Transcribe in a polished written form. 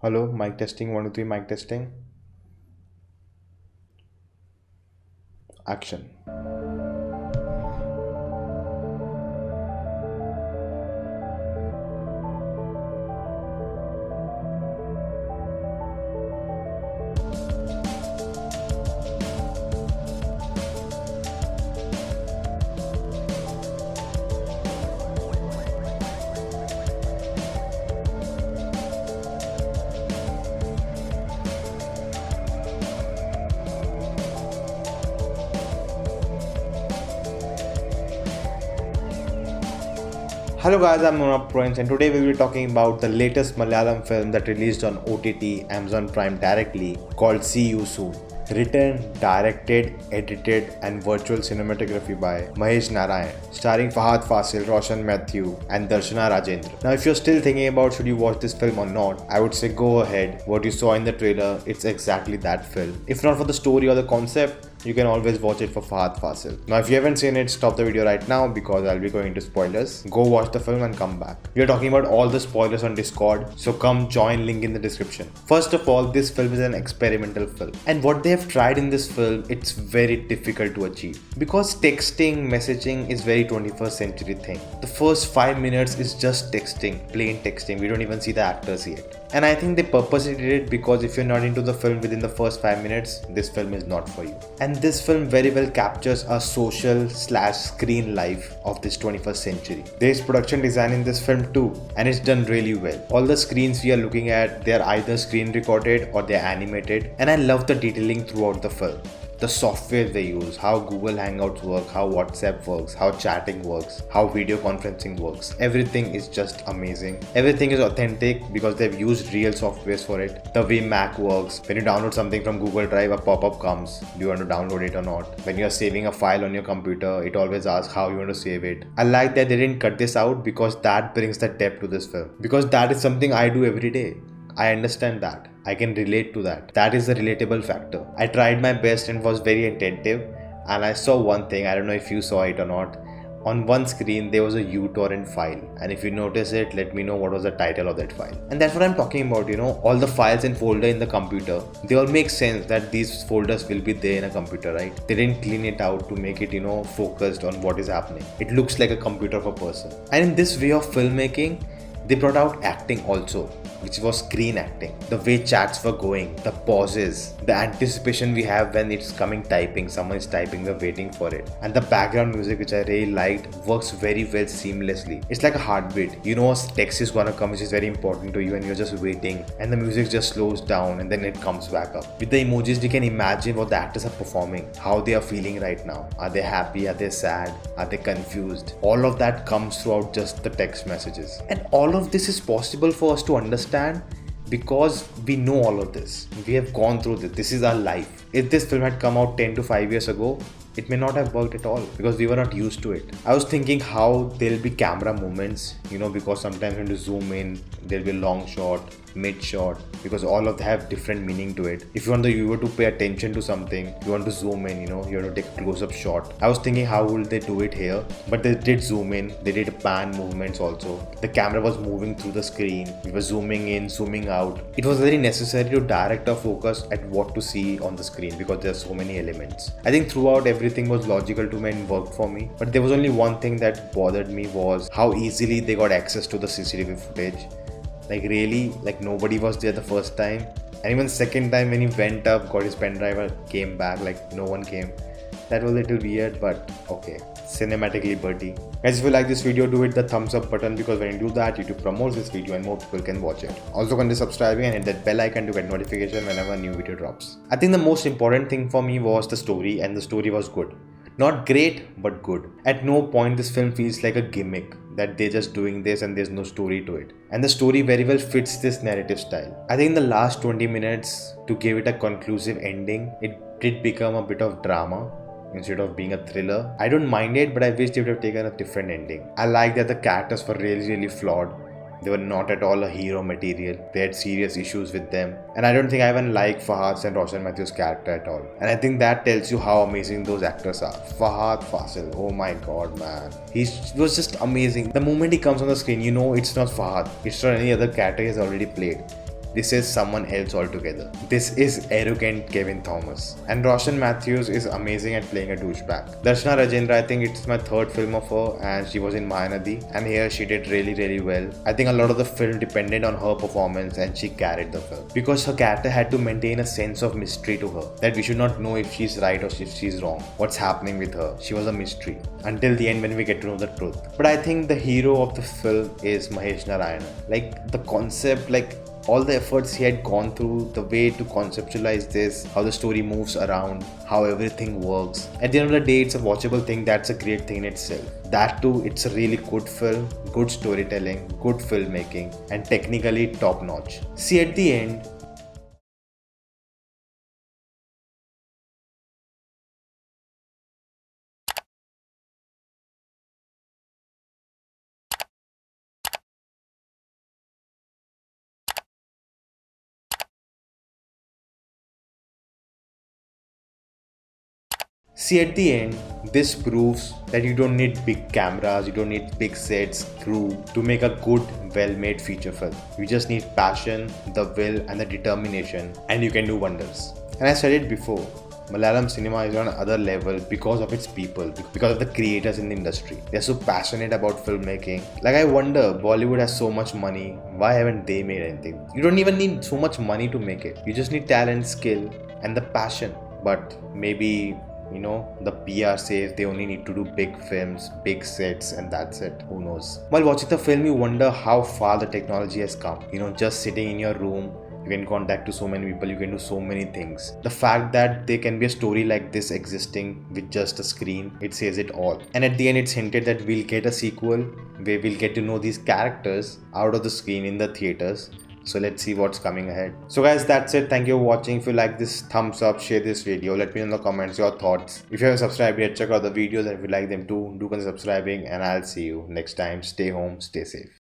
Hello, mic testing, 1 2 3, mic testing. Action. Hello guys, I'm Nona Prince and today we'll be talking about the latest Malayalam film that released on OTT Amazon Prime directly called See You Soon. Written, directed, edited and virtual cinematography by Mahesh Narayan, starring Fahad Fasil, Roshan Mathew and Darshana Rajendra. Now if you're still thinking about should you watch this film or not, I would say go ahead. What you saw in the trailer, it's exactly that film. If not for the story or the concept, you can always watch it for Fahad Fasil. Now if you haven't seen it, stop the video right now because I'll be going into spoilers. Go watch the film and come back. We are talking about all the spoilers on Discord, so come join, link in the description. First of all, this film is an experimental film. And what they have tried in this film, it's very difficult to achieve. Because texting, messaging is very 21st century thing. The first 5 minutes is just texting, plain texting. We don't even see the actors yet. And I think they purposely did it because if you're not into the film within the first 5 minutes, this film is not for you. And this film very well captures a social / screen life of this 21st century. There is production design in this film too, and it's done really well. All the screens we are looking at, they are either screen recorded or they're animated, and I love the detailing throughout the film. The software they use, how Google Hangouts work, how WhatsApp works, how chatting works, how video conferencing works. Everything is just amazing. Everything is authentic because they've used real softwares for it. The way Mac works, when you download something from Google Drive, a pop-up comes. Do you want to download it or not? When you're saving a file on your computer, it always asks how you want to save it. I like that they didn't cut this out because that brings the depth to this film. Because that is something I do every day. I understand that. I can relate to that. That is the relatable factor. I tried my best and was very attentive, and I saw one thing. I don't know if you saw it or not. On one screen there was a uTorrent file, and if you notice it, let me know what was the title of that file. And that's what I'm talking about, all the files and folder in the computer, they all make sense that these folders will be there in a computer, right? They didn't clean it out to make it, focused on what is happening. It looks like a computer of a person. And in this way of filmmaking, they brought out acting also, which was screen acting. The way chats were going, the pauses, the anticipation we have when it's coming typing, someone is typing, we're waiting for it. And the background music, which I really liked, works very well seamlessly. It's like a heartbeat. A text is gonna come which is very important to you and you're just waiting, and the music just slows down and then it comes back up. With the emojis, we can imagine what the actors are performing, how they are feeling right now. Are they happy? Are they sad? Are they confused? All of that comes throughout just the text messages. And all of this is possible for us to understand because we know all of this. We have gone through this. This is our life. If this film had come out 10 to 5 years ago, it may not have worked at all because we were not used to it. I was thinking how there'll be camera movements, because sometimes when you zoom in, there'll be a long shot, mid shot, because all of them have different meaning to it. If you want the viewer to pay attention to something, you want to zoom in, you want to take a close-up shot. I was thinking how will they do it here, but they did zoom in, they did pan movements also. The camera was moving through the screen, we were zooming in, zooming out. It was very necessary to direct our focus at what to see on the screen because there are so many elements. I think throughout everything was logical to me and worked for me, but there was only one thing that bothered me was how easily they got access to the CCTV footage. Like nobody was there the first time, and even second time when he went up, got his pen drive and came back, no one came. That was a little weird, but okay. Cinematically Bertie. Guys, if you like this video, do hit the thumbs up button because when you do that, YouTube promotes this video and more people can watch it. Also consider subscribing and hit that bell icon to get notification whenever a new video drops. I think the most important thing for me was the story, and the story was good. Not great, but good. At no point this film feels like a gimmick, that they're just doing this and there's no story to it. And the story very well fits this narrative style. I think in the last 20 minutes, to give it a conclusive ending, it did become a bit of drama instead of being a thriller. I don't mind it, but I wish they would have taken a different ending. I like that the characters were really flawed. They were not at all a hero material. They had serious issues with them. And I don't think I even like Fahad's and Roshan Mathews' character at all. And I think that tells you how amazing those actors are. Fahad Fasil, oh my god, man. He was just amazing. The moment he comes on the screen, it's not Fahad. It's not any other character he's already played. This is someone else altogether. This is arrogant Kevin Thomas. And Roshan Matthews is amazing at playing a douchebag. Darshana Rajendra, I think it's my third film of her, and she was in Mayanadi, and here she did really well. I think a lot of the film depended on her performance, and she carried the film because her character had to maintain a sense of mystery to her, that we should not know if she's right or if she's wrong, what's happening with her. She was a mystery until the end when we get to know the truth. But I think the hero of the film is Mahesh Narayana. Like the concept, like all the efforts he had gone through, the way to conceptualize this, how the story moves around, how everything works. At the end of the day, it's a watchable thing. That's a great thing in itself. That too, it's a really good film, good storytelling, good filmmaking, and technically top notch. See, at the end, See, at the end, this proves that you don't need big cameras, you don't need big sets, crew to make a good, well made feature film. You just need passion, the will, and the determination, and you can do wonders. And I said it before, Malayalam cinema is on another level because of its people, because of the creators in the industry. They're so passionate about filmmaking. Like, I wonder, Bollywood has so much money, why haven't they made anything? You don't even need so much money to make it. You just need talent, skill, and the passion. But maybe the PR says they only need to do big films, big sets, and that's it. Who knows? While watching the film, you wonder how far the technology has come. Just sitting in your room, you can contact to so many people, you can do so many things. The fact that there can be a story like this existing with just a screen, it says it all. And at the end, it's hinted that we'll get a sequel where we'll get to know these characters out of the screen in the theaters. So let's see what's coming ahead. So guys, that's it. Thank you for watching. If you like this, thumbs up, share this video. Let me know in the comments your thoughts. If you haven't subscribed yet, check out the videos, and if you like them too, do consider subscribing, and I'll see you next time. Stay home, stay safe.